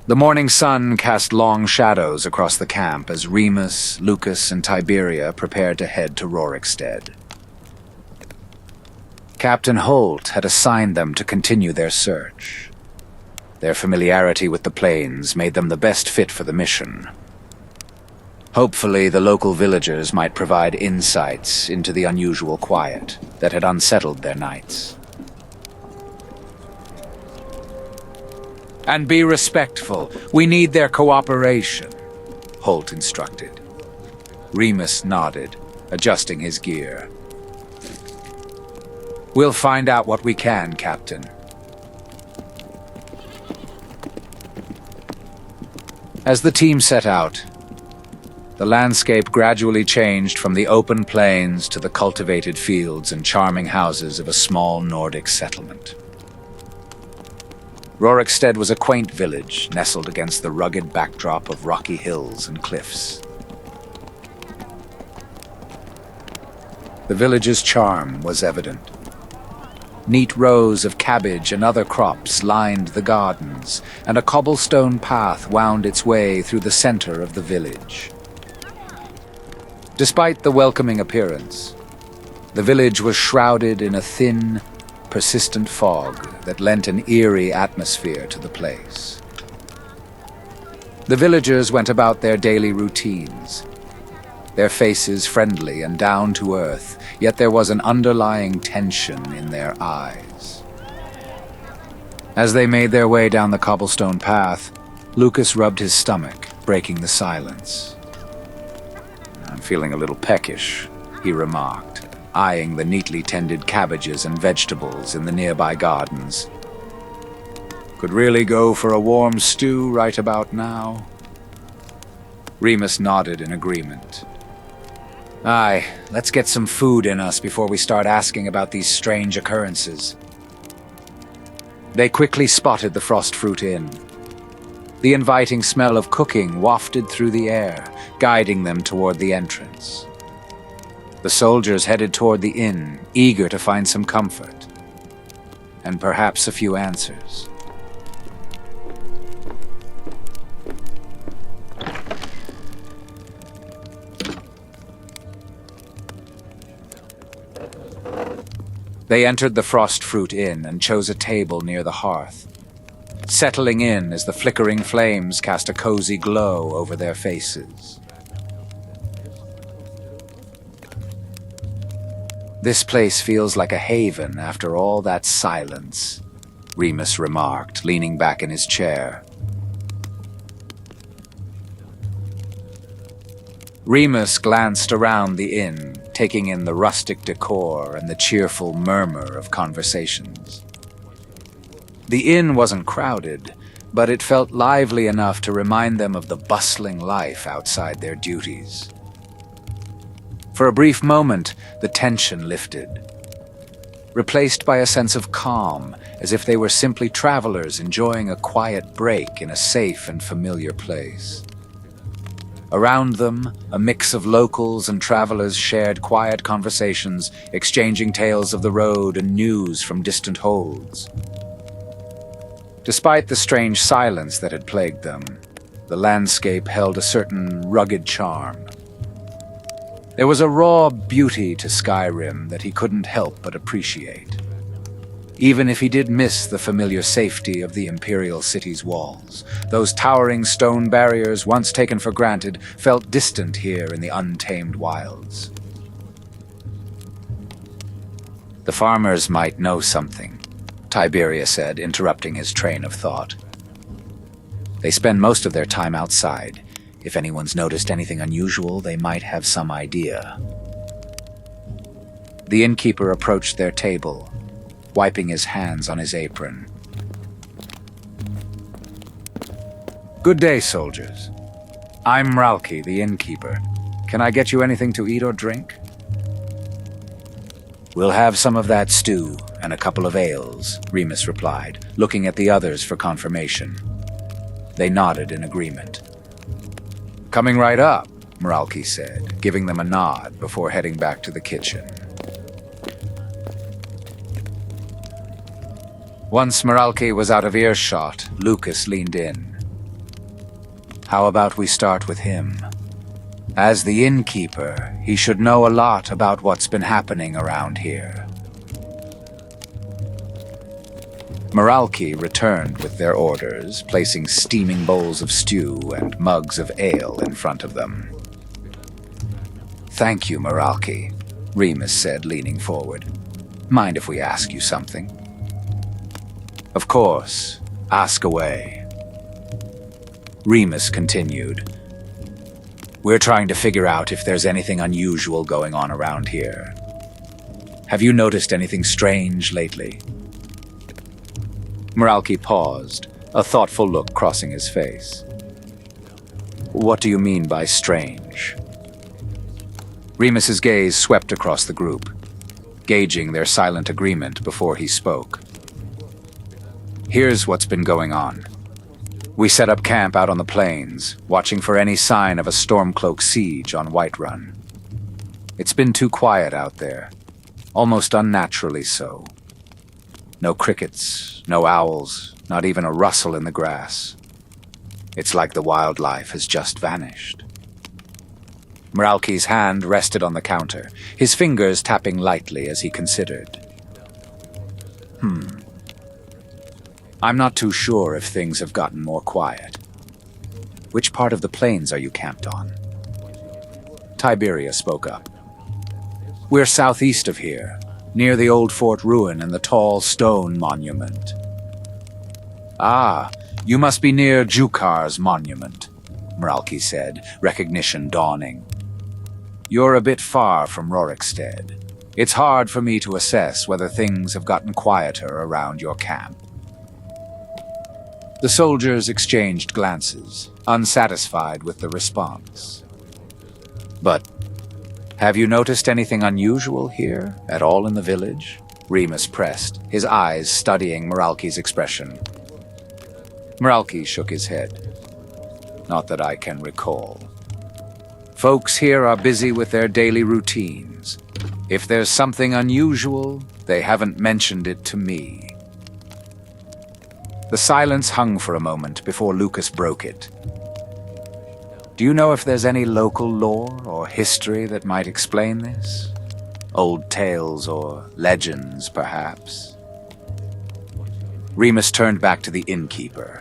The morning sun cast long shadows across the camp as Remus, Lucas, and Tiberia prepared to head to Rorikstead. Captain Holt had assigned them to continue their search. Their familiarity with the plains made them the best fit for the mission. Hopefully, the local villagers might provide insights into the unusual quiet that had unsettled their nights. "And be respectful. We need their cooperation," Holt instructed. Remus nodded, adjusting his gear. "We'll find out what we can, Captain." As the team set out, the landscape gradually changed from the open plains to the cultivated fields and charming houses of a small Nordic settlement. Rorikstead was a quaint village nestled against the rugged backdrop of rocky hills and cliffs. The village's charm was evident. Neat rows of cabbage and other crops lined the gardens, and a cobblestone path wound its way through the center of the village. Despite the welcoming appearance, the village was shrouded in a thin, persistent fog that lent an eerie atmosphere to the place. The villagers went about their daily routines, their faces friendly and down to earth, yet there was an underlying tension in their eyes. As they made their way down the cobblestone path, Lucas rubbed his stomach, breaking the silence. "I'm feeling a little peckish," he remarked, eyeing the neatly tended cabbages and vegetables in the nearby gardens. "Could really go for a warm stew right about now." Remus nodded in agreement. "Aye, let's get some food in us before we start asking about these strange occurrences." They quickly spotted the Frost Fruit Inn. The inviting smell of cooking wafted through the air, guiding them toward the entrance. The soldiers headed toward the inn, eager to find some comfort, and perhaps a few answers. They entered the Frost Fruit Inn and chose a table near the hearth, settling in as the flickering flames cast a cozy glow over their faces. "This place feels like a haven after all that silence," Remus remarked, leaning back in his chair. Remus glanced around the inn, taking in the rustic decor and the cheerful murmur of conversations. The inn wasn't crowded, but it felt lively enough to remind them of the bustling life outside their duties. For a brief moment, the tension lifted, replaced by a sense of calm, as if they were simply travelers enjoying a quiet break in a safe and familiar place. Around them, a mix of locals and travelers shared quiet conversations, exchanging tales of the road and news from distant holds. Despite the strange silence that had plagued them, the landscape held a certain rugged charm. There was a raw beauty to Skyrim that he couldn't help but appreciate, even if he did miss the familiar safety of the Imperial city's walls. Those towering stone barriers, once taken for granted, felt distant here in the untamed wilds. "The farmers might know something," Tiberia said, interrupting his train of thought. "They spend most of their time outside. If anyone's noticed anything unusual, they might have some idea." The innkeeper approached their table, wiping his hands on his apron. "Good day, soldiers. I'm Ralki, the innkeeper. Can I get you anything to eat or drink?" "We'll have some of that stew and a couple of ales," Remus replied, looking at the others for confirmation. They nodded in agreement. "Coming right up," Meralki said, giving them a nod before heading back to the kitchen. Once Meralki was out of earshot, Lucas leaned in. How about we start with him? As the innkeeper, he should know a lot about what's been happening around here. Meralki returned with their orders, placing steaming bowls of stew and mugs of ale in front of them. "Thank you, Meralki," Remus said, leaning forward. "Mind if we ask you something?" "Of course. Ask away." Remus continued. "We're trying to figure out if there's anything unusual going on around here. Have you noticed anything strange lately?" Meralki paused, a thoughtful look crossing his face. "What do you mean by strange?" Remus's gaze swept across the group, gauging their silent agreement before he spoke. "Here's what's been going on. We set up camp out on the plains, watching for any sign of a Stormcloak siege on Whiterun. It's been too quiet out there, almost unnaturally so. No crickets, no owls, not even a rustle in the grass. It's like the wildlife has just vanished." Meralki's hand rested on the counter, his fingers tapping lightly as he considered. I'm not too sure if things have gotten more quiet. Which part of the plains are you camped on?" Tiberia spoke up. "We're southeast of here, near the old fort ruin and the tall stone monument." "Ah, you must be near Jukar's monument," Meralki said, recognition dawning. "You're a bit far from Rorikstead. It's hard for me to assess whether things have gotten quieter around your camp." The soldiers exchanged glances, unsatisfied with the response. "But have you noticed anything unusual here, at all in the village?" Remus pressed, his eyes studying Meralki's expression. Meralki shook his head. "Not that I can recall. Folks here are busy with their daily routines. If there's something unusual, they haven't mentioned it to me." The silence hung for a moment before Lucas broke it. "Do you know if there's any local lore or history that might explain this? Old tales or legends, perhaps?" Remus turned back to the innkeeper,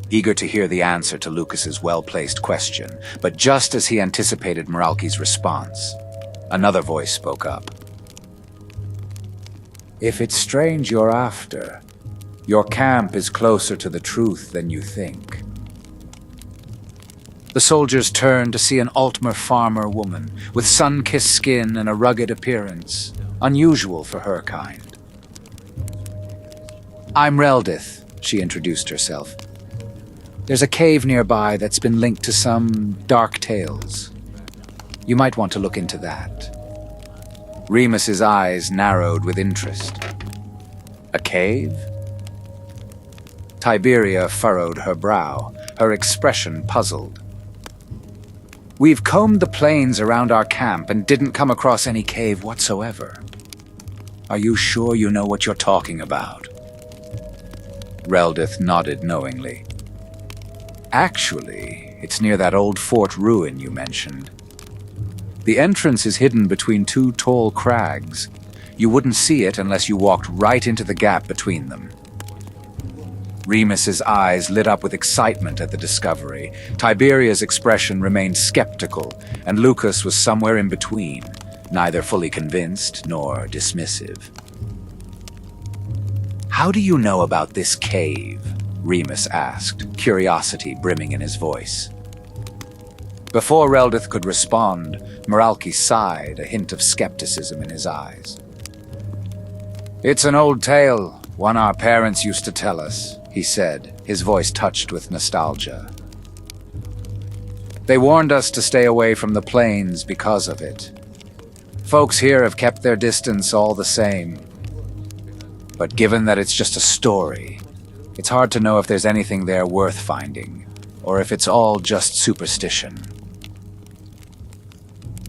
eager to hear the answer to Lucas's well-placed question, but just as he anticipated Meralki's response, another voice spoke up. "If it's strange you're after, your camp is closer to the truth than you think." The soldiers turned to see an Altmer farmer woman with sun-kissed skin and a rugged appearance, unusual for her kind. "I'm Reldith," she introduced herself. "There's a cave nearby that's been linked to some dark tales. You might want to look into that." Remus's eyes narrowed with interest. "A cave?" Tiberia furrowed her brow, her expression puzzled. "We've combed the plains around our camp and didn't come across any cave whatsoever. Are you sure you know what you're talking about?" Reldith nodded knowingly. "Actually, it's near that old fort ruin you mentioned. The entrance is hidden between two tall crags. You wouldn't see it unless you walked right into the gap between them." Remus's eyes lit up with excitement at the discovery. Tiberia's expression remained skeptical, and Lucas was somewhere in between, neither fully convinced nor dismissive. "How do you know about this cave?" Remus asked, curiosity brimming in his voice. Before Reldith could respond, Meralki sighed, a hint of skepticism in his eyes. "It's an old tale, one our parents used to tell us," he said, his voice touched with nostalgia. "They warned us to stay away from the plains because of it. Folks here have kept their distance all the same. But given that it's just a story, it's hard to know if there's anything there worth finding, or if it's all just superstition."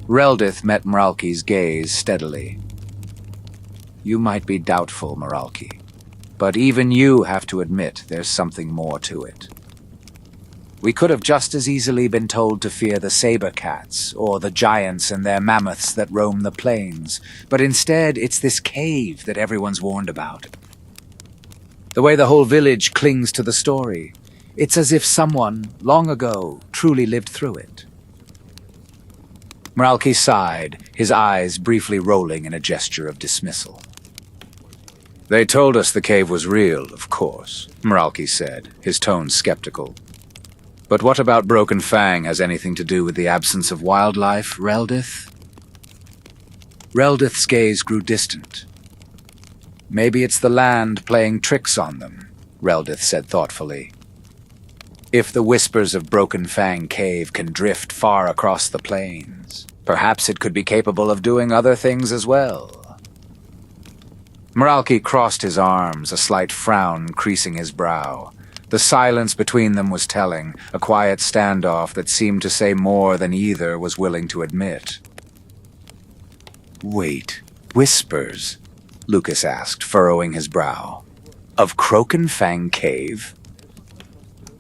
Reldith met Meralki's gaze steadily. "You might be doubtful, Meralki, but even you have to admit there's something more to it." We could have just as easily been told to fear the saber cats, or the giants and their mammoths that roam the plains, but instead it's this cave that everyone's warned about. The way the whole village clings to the story, it's as if someone, long ago, truly lived through it. Meralki sighed, his eyes briefly rolling in a gesture of dismissal. They told us the cave was real, of course, Meralki said, his tone skeptical. But what about Broken Fang has anything to do with the absence of wildlife, Reldith? Reldith's gaze grew distant. Maybe it's the land playing tricks on them, Reldith said thoughtfully. If the whispers of Broken Fang Cave can drift far across the plains, perhaps it could be capable of doing other things as well. Meralki crossed his arms, a slight frown creasing his brow. The silence between them was telling, a quiet standoff that seemed to say more than either was willing to admit. Wait, whispers? Lucas asked, furrowing his brow. Of Broken Fang Cave?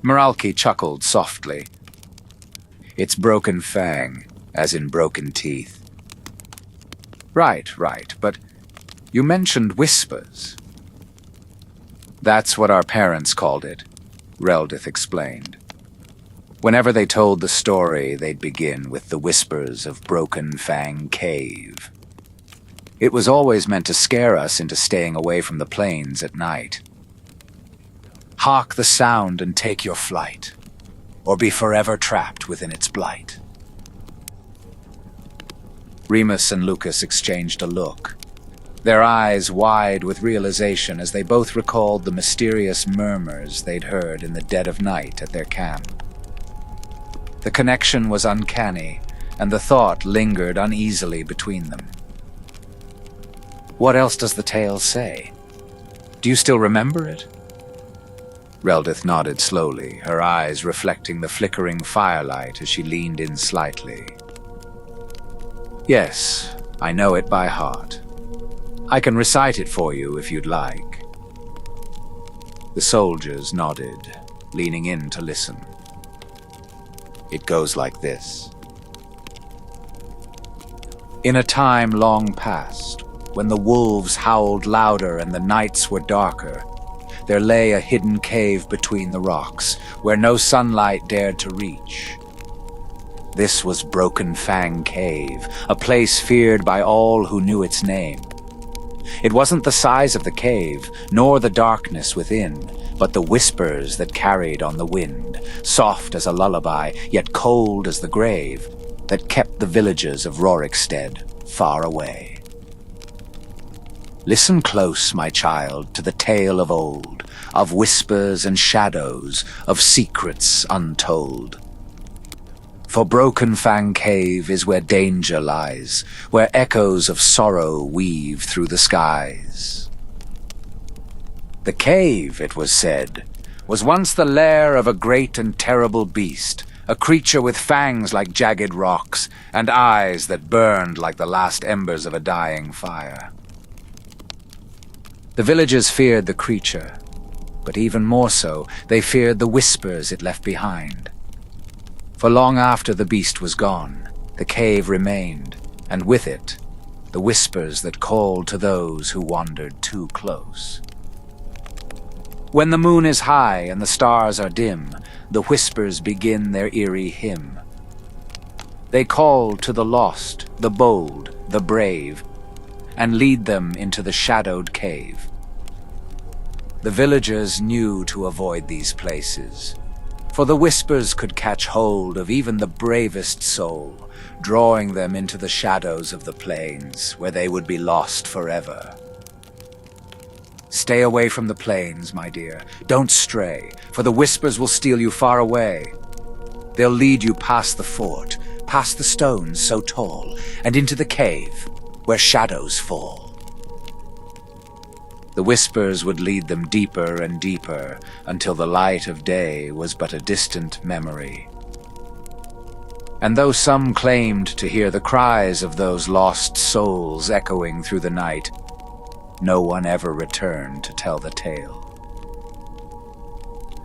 Meralki chuckled softly. It's Broken Fang, as in broken teeth. Right, but you mentioned whispers. That's what our parents called it, Reldith explained. Whenever they told the story, they'd begin with the whispers of Broken Fang Cave. It was always meant to scare us into staying away from the plains at night. Hark the sound and take your flight, or be forever trapped within its blight. Remus and Lucas exchanged a look, their eyes wide with realization as they both recalled the mysterious murmurs they'd heard in the dead of night at their camp. The connection was uncanny, and the thought lingered uneasily between them. What else does the tale say? Do you still remember it? Reldith nodded slowly, her eyes reflecting the flickering firelight as she leaned in slightly. Yes, I know it by heart. I can recite it for you if you'd like. The soldiers nodded, leaning in to listen. It goes like this. In a time long past, when the wolves howled louder and the nights were darker, there lay a hidden cave between the rocks, where no sunlight dared to reach. This was Broken Fang Cave, a place feared by all who knew its name. It wasn't the size of the cave, nor the darkness within, but the whispers that carried on the wind, soft as a lullaby, yet cold as the grave, that kept the villagers of Rorikstead far away. Listen close, my child, to the tale of old, of whispers and shadows, of secrets untold. For Broken Fang Cave is where danger lies, where echoes of sorrow weave through the skies. The cave, it was said, was once the lair of a great and terrible beast, a creature with fangs like jagged rocks, and eyes that burned like the last embers of a dying fire. The villagers feared the creature, but even more so, they feared the whispers it left behind. For long after the beast was gone, the cave remained, and with it, the whispers that called to those who wandered too close. When the moon is high and the stars are dim, the whispers begin their eerie hymn. They call to the lost, the bold, the brave, and lead them into the shadowed cave. The villagers knew to avoid these places, for the whispers could catch hold of even the bravest soul, drawing them into the shadows of the plains, where they would be lost forever. Stay away from the plains, my dear. Don't stray, for the whispers will steal you far away. They'll lead you past the fort, past the stones so tall, and into the cave, where shadows fall. The whispers would lead them deeper and deeper, until the light of day was but a distant memory. And though some claimed to hear the cries of those lost souls echoing through the night, no one ever returned to tell the tale.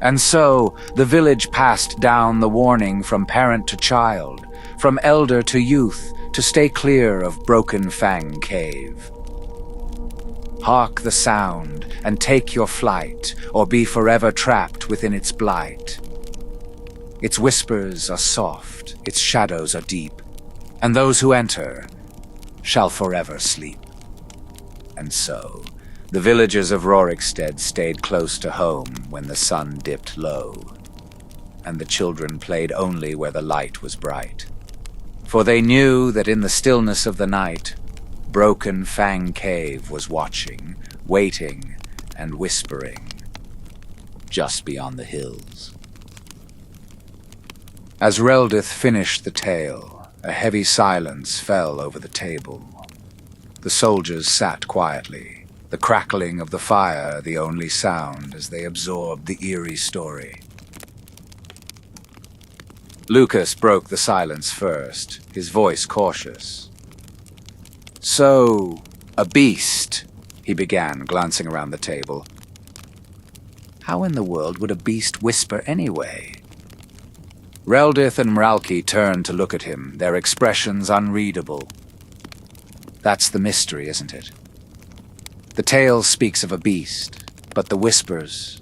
And so, the village passed down the warning from parent to child, from elder to youth, to stay clear of broken Fang Cave. Hark the sound, and take your flight, or be forever trapped within its blight. Its whispers are soft, its shadows are deep, and those who enter shall forever sleep. And so, the villagers of Rorikstead stayed close to home when the sun dipped low, and the children played only where the light was bright. For they knew that in the stillness of the night, broken Fang Cave was watching, waiting, and whispering, just beyond the hills. As Reldith finished the tale, a heavy silence fell over the table. The soldiers sat quietly, the crackling of the fire the only sound as they absorbed the eerie story. Lucas broke the silence first, his voice cautious. "So, a beast," he began, glancing around the table. "How in the world would a beast whisper anyway?" Reldith and Mralki turned to look at him, their expressions unreadable. That's the mystery, isn't it? The tale speaks of a beast, but the whispers,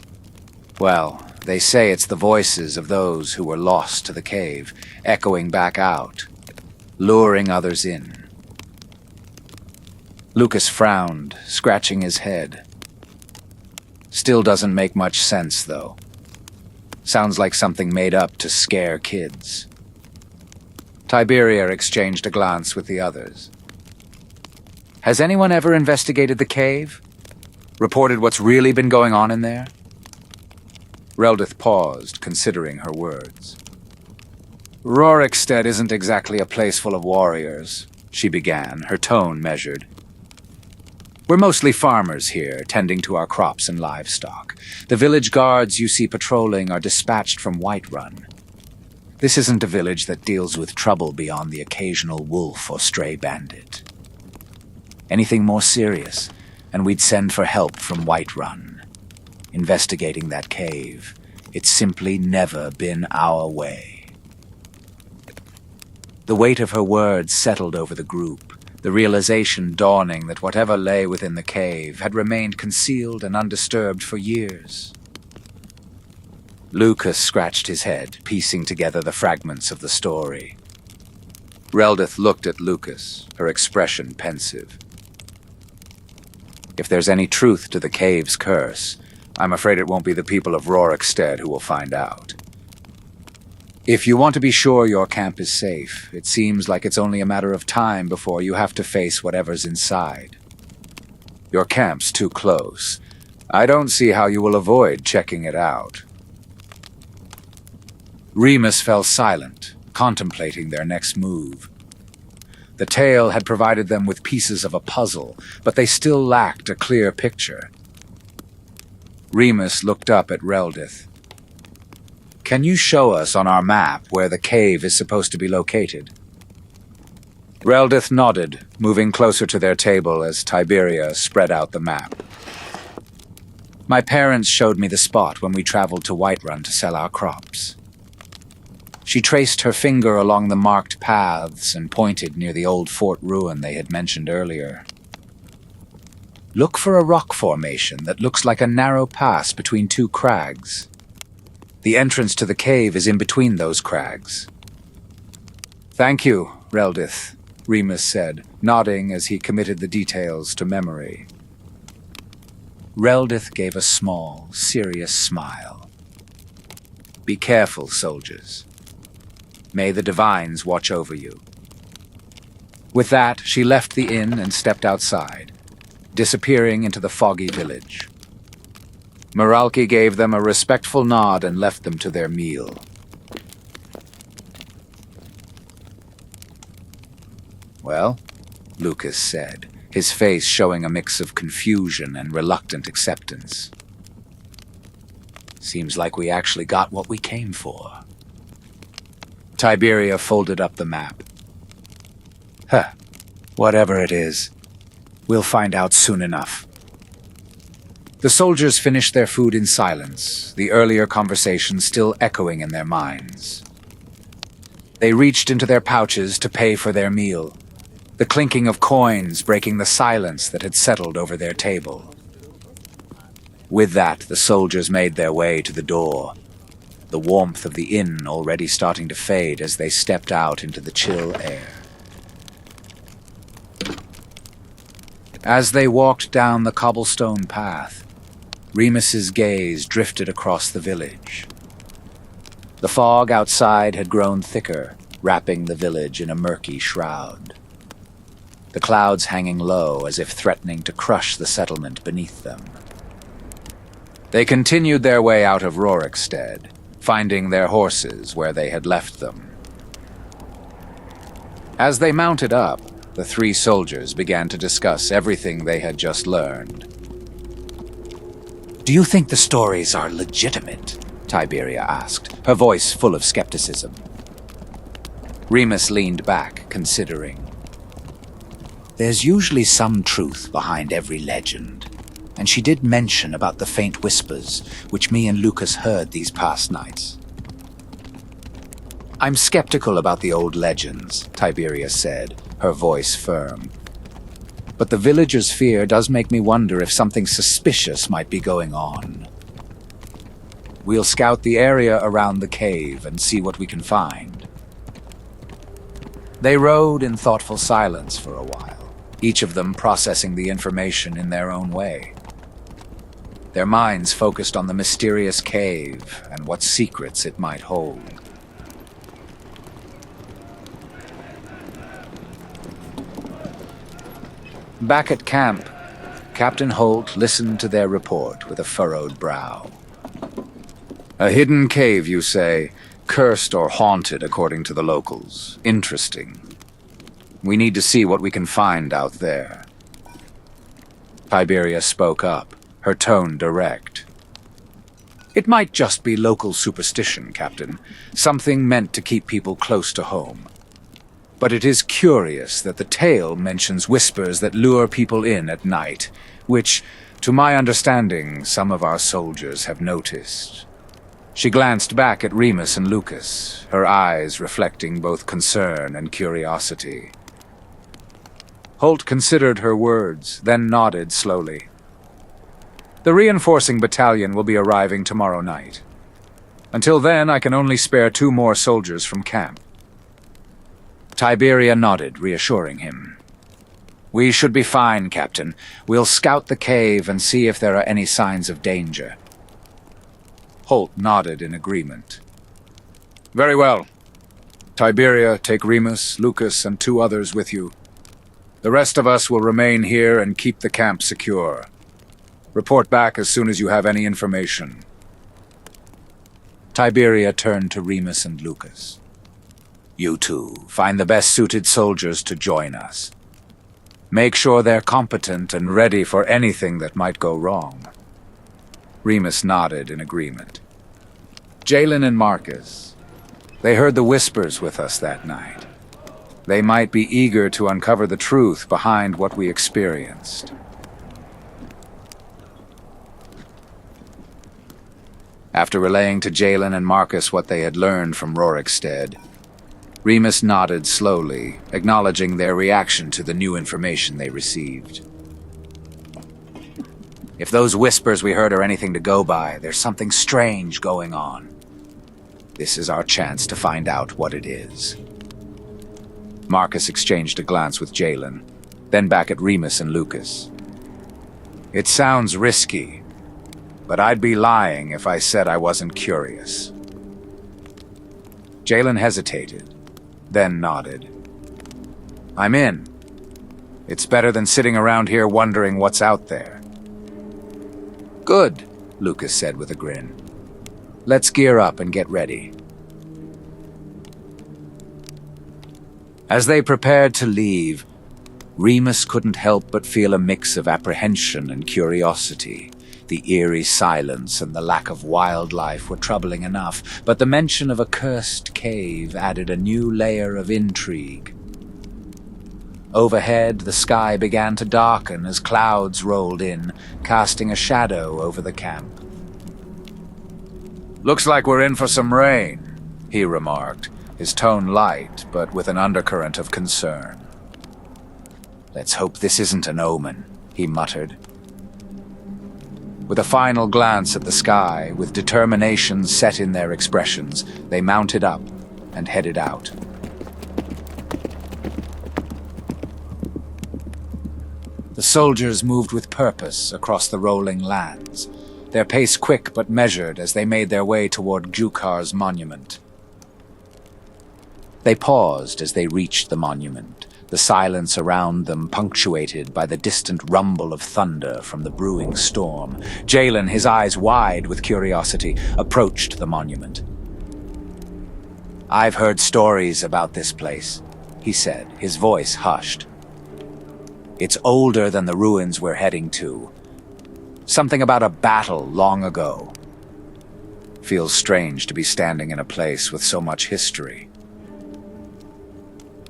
well, they say it's the voices of those who were lost to the cave, echoing back out, luring others in. Lucas frowned, scratching his head. Still doesn't make much sense, though. Sounds like something made up to scare kids. Tiberia exchanged a glance with the others. Has anyone ever investigated the cave? Reported what's really been going on in there? Reldith paused, considering her words. Rorikstead isn't exactly a place full of warriors, she began, her tone measured. We're mostly farmers here, tending to our crops and livestock. The village guards you see patrolling are dispatched from Whiterun. This isn't a village that deals with trouble beyond the occasional wolf or stray bandit. Anything more serious, and we'd send for help from Whiterun. Investigating that cave, it's simply never been our way. The weight of her words settled over the group, the realization dawning that whatever lay within the cave had remained concealed and undisturbed for years. Lucas scratched his head, piecing together the fragments of the story. Reldith looked at Lucas, her expression pensive. If there's any truth to the cave's curse, I'm afraid it won't be the people of Rorikstead who will find out. If you want to be sure your camp is safe, it seems like it's only a matter of time before you have to face whatever's inside. Your camp's too close. I don't see how you will avoid checking it out. Remus fell silent, contemplating their next move. The tale had provided them with pieces of a puzzle, but they still lacked a clear picture. Remus looked up at Reldith. Can you show us on our map where the cave is supposed to be located? Reldith nodded, moving closer to their table as Tiberia spread out the map. My parents showed me the spot when we traveled to Whiterun to sell our crops. She traced her finger along the marked paths and pointed near the old fort ruin they had mentioned earlier. Look for a rock formation that looks like a narrow pass between two crags. The entrance to the cave is in between those crags. Thank you, Reldith, Remus said, nodding as he committed the details to memory. Reldith gave a small, serious smile. Be careful, soldiers. May the divines watch over you. With that, she left the inn and stepped outside, disappearing into the foggy village. Mralki gave them a respectful nod and left them to their meal. Well, Lucas said, his face showing a mix of confusion and reluctant acceptance. Seems like we actually got what we came for. Tiberia folded up the map. Whatever it is, we'll find out soon enough. The soldiers finished their food in silence, the earlier conversation still echoing in their minds. They reached into their pouches to pay for their meal, the clinking of coins breaking the silence that had settled over their table. With that, the soldiers made their way to the door, the warmth of the inn already starting to fade as they stepped out into the chill air. As they walked down the cobblestone path, Remus's gaze drifted across the village. The fog outside had grown thicker, wrapping the village in a murky shroud. The clouds hanging low as if threatening to crush the settlement beneath them. They continued their way out of Rorikstead, finding their horses where they had left them. As they mounted up, the three soldiers began to discuss everything they had just learned. "Do you think the stories are legitimate?" Tiberia asked, her voice full of skepticism. Remus leaned back, considering. "There's usually some truth behind every legend, and she did mention about the faint whispers, which me and Lucas heard these past nights." "I'm skeptical about the old legends," Tiberia said, her voice firm. "But the villagers' fear does make me wonder if something suspicious might be going on. We'll scout the area around the cave and see what we can find." They rode in thoughtful silence for a while, each of them processing the information in their own way. Their minds focused on the mysterious cave and what secrets it might hold. Back at camp, Captain Holt listened to their report with a furrowed brow. "A hidden cave, you say? Cursed or haunted, according to the locals. Interesting. We need to see what we can find out there." Tiberia spoke up, her tone direct. "It might just be local superstition, Captain. Something meant to keep people close to home. But it is curious that the tale mentions whispers that lure people in at night, which, to my understanding, some of our soldiers have noticed." She glanced back at Remus and Lucas, her eyes reflecting both concern and curiosity. Holt considered her words, then nodded slowly. "The reinforcing battalion will be arriving tomorrow night. Until then, I can only spare 2 more soldiers from camp." Tiberia nodded, reassuring him. "We should be fine, Captain. We'll scout the cave and see if there are any signs of danger." Holt nodded in agreement. "Very well. Tiberia, take Remus, Lucas, and 2 others with you. The rest of us will remain here and keep the camp secure. Report back as soon as you have any information." Tiberia turned to Remus and Lucas. "You two, find the best-suited soldiers to join us. Make sure they're competent and ready for anything that might go wrong." Remus nodded in agreement. "Jalen and Marcus, they heard the whispers with us that night. They might be eager to uncover the truth behind what we experienced." After relaying to Jalen and Marcus what they had learned from Rorikstead, Remus nodded slowly, acknowledging their reaction to the new information they received. "If those whispers we heard are anything to go by, there's something strange going on. This is our chance to find out what it is." Marcus exchanged a glance with Jalen, then back at Remus and Lucas. "It sounds risky, but I'd be lying if I said I wasn't curious." Jalen hesitated, then nodded. "I'm in. It's better than sitting around here wondering what's out there." "Good," Lucas said with a grin. "Let's gear up and get ready." As they prepared to leave, Remus couldn't help but feel a mix of apprehension and curiosity. The eerie silence and the lack of wildlife were troubling enough, but the mention of a cursed cave added a new layer of intrigue. Overhead, the sky began to darken as clouds rolled in, casting a shadow over the camp. "Looks like we're in for some rain," he remarked, his tone light but with an undercurrent of concern. "Let's hope this isn't an omen," he muttered. With a final glance at the sky, with determination set in their expressions, they mounted up and headed out. The soldiers moved with purpose across the rolling lands, their pace quick but measured as they made their way toward Jukar's monument. They paused as they reached the monument, the silence around them punctuated by the distant rumble of thunder from the brewing storm. Jalen, his eyes wide with curiosity, approached the monument. "I've heard stories about this place," he said, his voice hushed. "It's older than the ruins we're heading to. Something about a battle long ago. Feels strange to be standing in a place with so much history."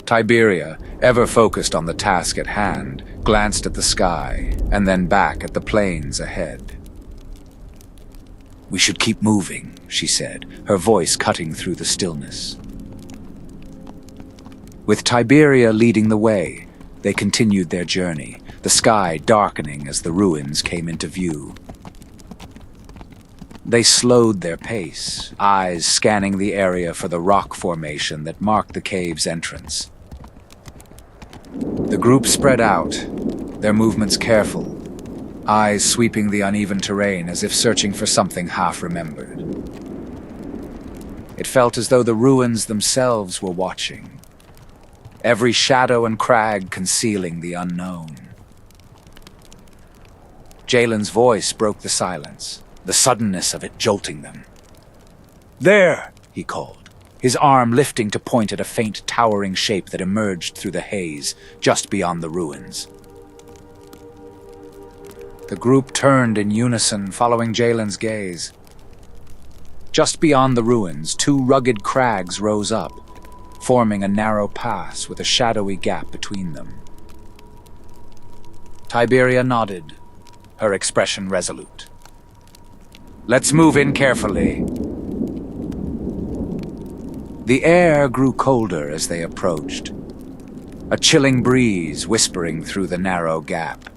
Tiberia, ever focused on the task at hand, glanced at the sky and then back at the plains ahead. "We should keep moving," she said, her voice cutting through the stillness. With Tiberia leading the way, they continued their journey, the sky darkening as the ruins came into view. They slowed their pace, eyes scanning the area for the rock formation that marked the cave's entrance. The group spread out, their movements careful, eyes sweeping the uneven terrain as if searching for something half-remembered. It felt as though the ruins themselves were watching, every shadow and crag concealing the unknown. Jalen's voice broke the silence, the suddenness of it jolting them. "There!" he called, his arm lifting to point at a faint towering shape that emerged through the haze just beyond the ruins. The group turned in unison, following Jalen's gaze. Just beyond the ruins, two rugged crags rose up, forming a narrow pass with a shadowy gap between them. Tiberia nodded, her expression resolute. "Let's move in carefully." The air grew colder as they approached, a chilling breeze whispering through the narrow gap.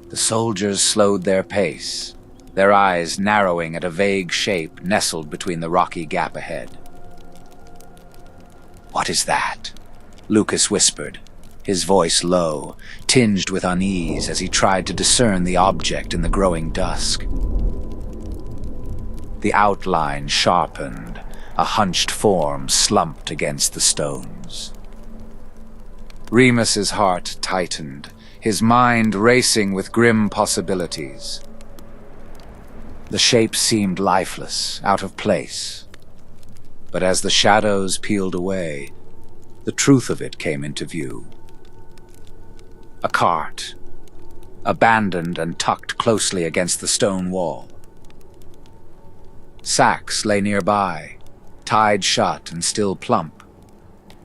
The soldiers slowed their pace, their eyes narrowing at a vague shape nestled between the rocky gap ahead. "What is that?" Lucas whispered, his voice low, tinged with unease as he tried to discern the object in the growing dusk. The outline sharpened, a hunched form slumped against the stones. Remus's heart tightened, his mind racing with grim possibilities. The shape seemed lifeless, out of place. But as the shadows peeled away, the truth of it came into view. A cart, abandoned and tucked closely against the stone wall. Sacks lay nearby, tied shut and still plump,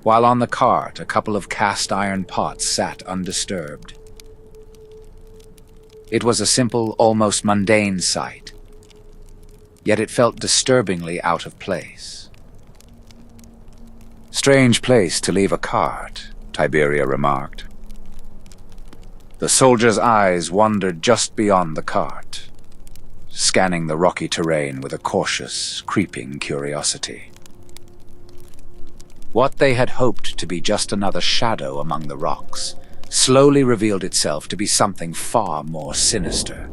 while on the cart a couple of cast-iron pots sat undisturbed. It was a simple, almost mundane sight, yet it felt disturbingly out of place. "Strange place to leave a cart," Tiberia remarked. The soldier's eyes wandered just beyond the cart, scanning the rocky terrain with a cautious, creeping curiosity. What they had hoped to be just another shadow among the rocks slowly revealed itself to be something far more sinister.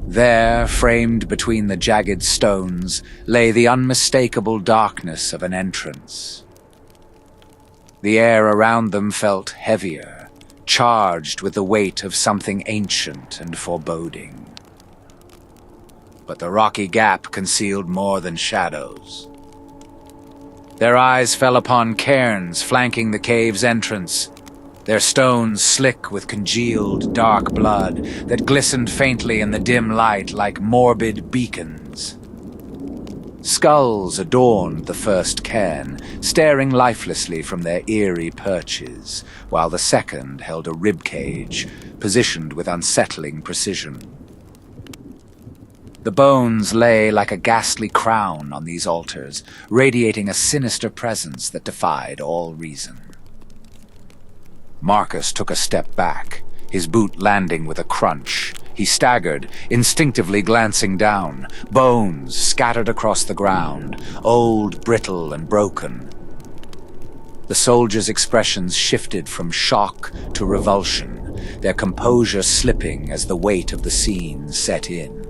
There, framed between the jagged stones, lay the unmistakable darkness of an entrance. The air around them felt heavier, charged with the weight of something ancient and foreboding. But the rocky gap concealed more than shadows. Their eyes fell upon cairns flanking the cave's entrance, their stones slick with congealed dark blood that glistened faintly in the dim light like morbid beacons. Skulls adorned the first cairn, staring lifelessly from their eerie perches, while the second held a ribcage, positioned with unsettling precision. The bones lay like a ghastly crown on these altars, radiating a sinister presence that defied all reason. Marcus took a step back, his boot landing with a crunch. He staggered, instinctively glancing down, bones scattered across the ground, old, brittle, and broken. The soldiers' expressions shifted from shock to revulsion, their composure slipping as the weight of the scene set in.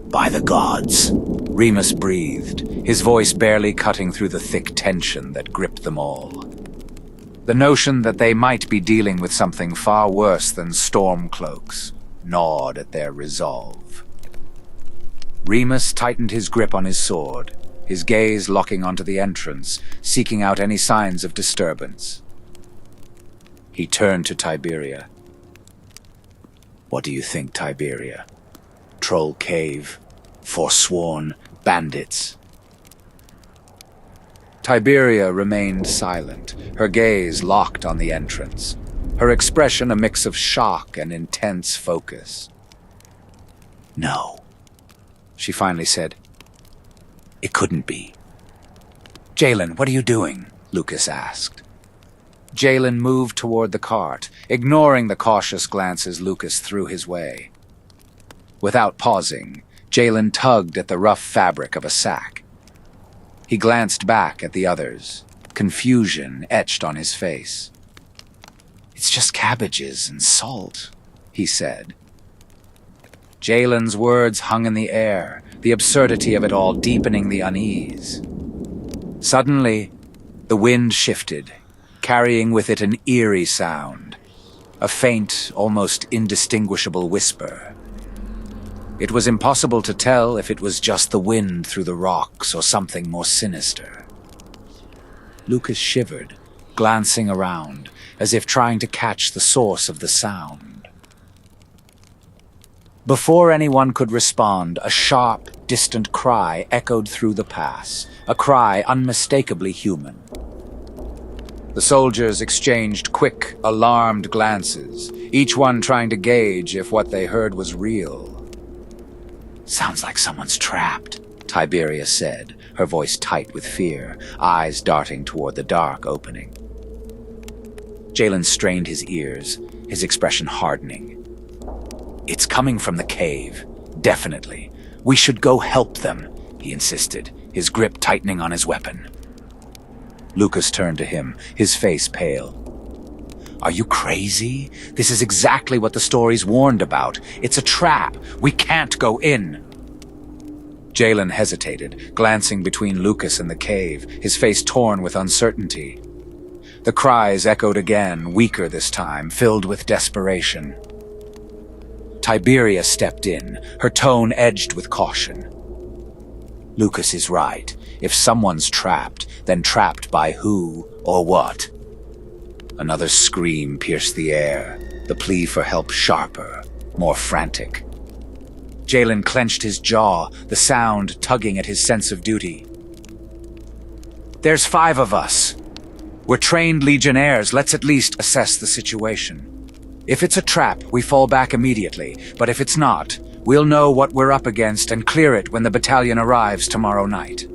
"By the gods," Remus breathed, his voice barely cutting through the thick tension that gripped them all. The notion that they might be dealing with something far worse than storm cloaks gnawed at their resolve. Remus tightened his grip on his sword, his gaze locking onto the entrance, seeking out any signs of disturbance. He turned to Tiberia. "What do you think, Tiberia? Troll cave, forsworn, bandits?" Tiberia remained silent, her gaze locked on the entrance, her expression a mix of shock and intense focus. "No," she finally said. "It couldn't be." "Jalen, what are you doing?" Lucas asked. Jalen moved toward the cart, ignoring the cautious glances Lucas threw his way. Without pausing, Jalen tugged at the rough fabric of a sack. He glanced back at the others, confusion etched on his face. "It's just cabbages and salt," he said. Jalen's words hung in the air, the absurdity of it all deepening the unease. Suddenly, the wind shifted, carrying with it an eerie sound, a faint, almost indistinguishable whisper. It was impossible to tell if it was just the wind through the rocks or something more sinister. Lucas shivered, glancing around, as if trying to catch the source of the sound. Before anyone could respond, a sharp, distant cry echoed through the pass, a cry unmistakably human. The soldiers exchanged quick, alarmed glances, each one trying to gauge if what they heard was real. "Sounds like someone's trapped," Tiberia said, her voice tight with fear, eyes darting toward the dark opening. Jalen strained his ears, his expression hardening. "It's coming from the cave, definitely. We should go help them," he insisted, his grip tightening on his weapon. Lucas turned to him, his face pale. "Are you crazy? This is exactly what the stories warned about. It's a trap. We can't go in." Jalen hesitated, glancing between Lucas and the cave, his face torn with uncertainty. The cries echoed again, weaker this time, filled with desperation. Tiberia stepped in, her tone edged with caution. "Lucas is right. If someone's trapped, then trapped by who or what?" Another scream pierced the air, the plea for help sharper, more frantic. Jalen clenched his jaw, the sound tugging at his sense of duty. "There's 5 of us. We're trained legionnaires. Let's at least assess the situation. If it's a trap, we fall back immediately, but if it's not, we'll know what we're up against and clear it when the battalion arrives tomorrow night."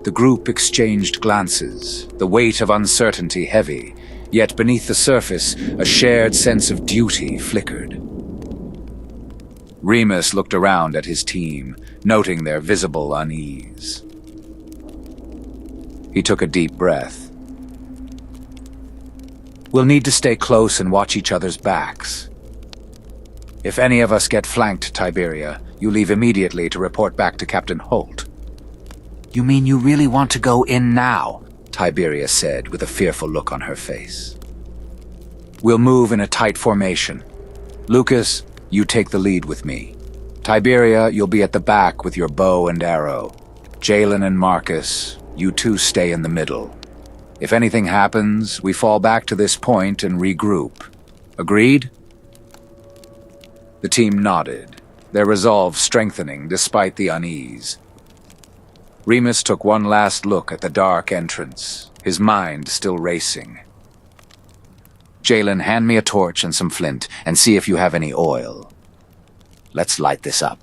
The group exchanged glances, the weight of uncertainty heavy, yet beneath the surface, a shared sense of duty flickered. Remus looked around at his team, noting their visible unease. He took a deep breath. "We'll need to stay close and watch each other's backs. If any of us get flanked, Tiberia, you leave immediately to report back to Captain Holt." "You mean you really want to go in now?" Tiberia said with a fearful look on her face. "We'll move in a tight formation. Lucas, you take the lead with me. Tiberia, you'll be at the back with your bow and arrow. Jalen and Marcus, you two stay in the middle. If anything happens, we fall back to this point and regroup. Agreed?" The team nodded, their resolve strengthening despite the unease. Remus took one last look at the dark entrance, his mind still racing. "Jalen, hand me a torch and some flint, and see if you have any oil. Let's light this up."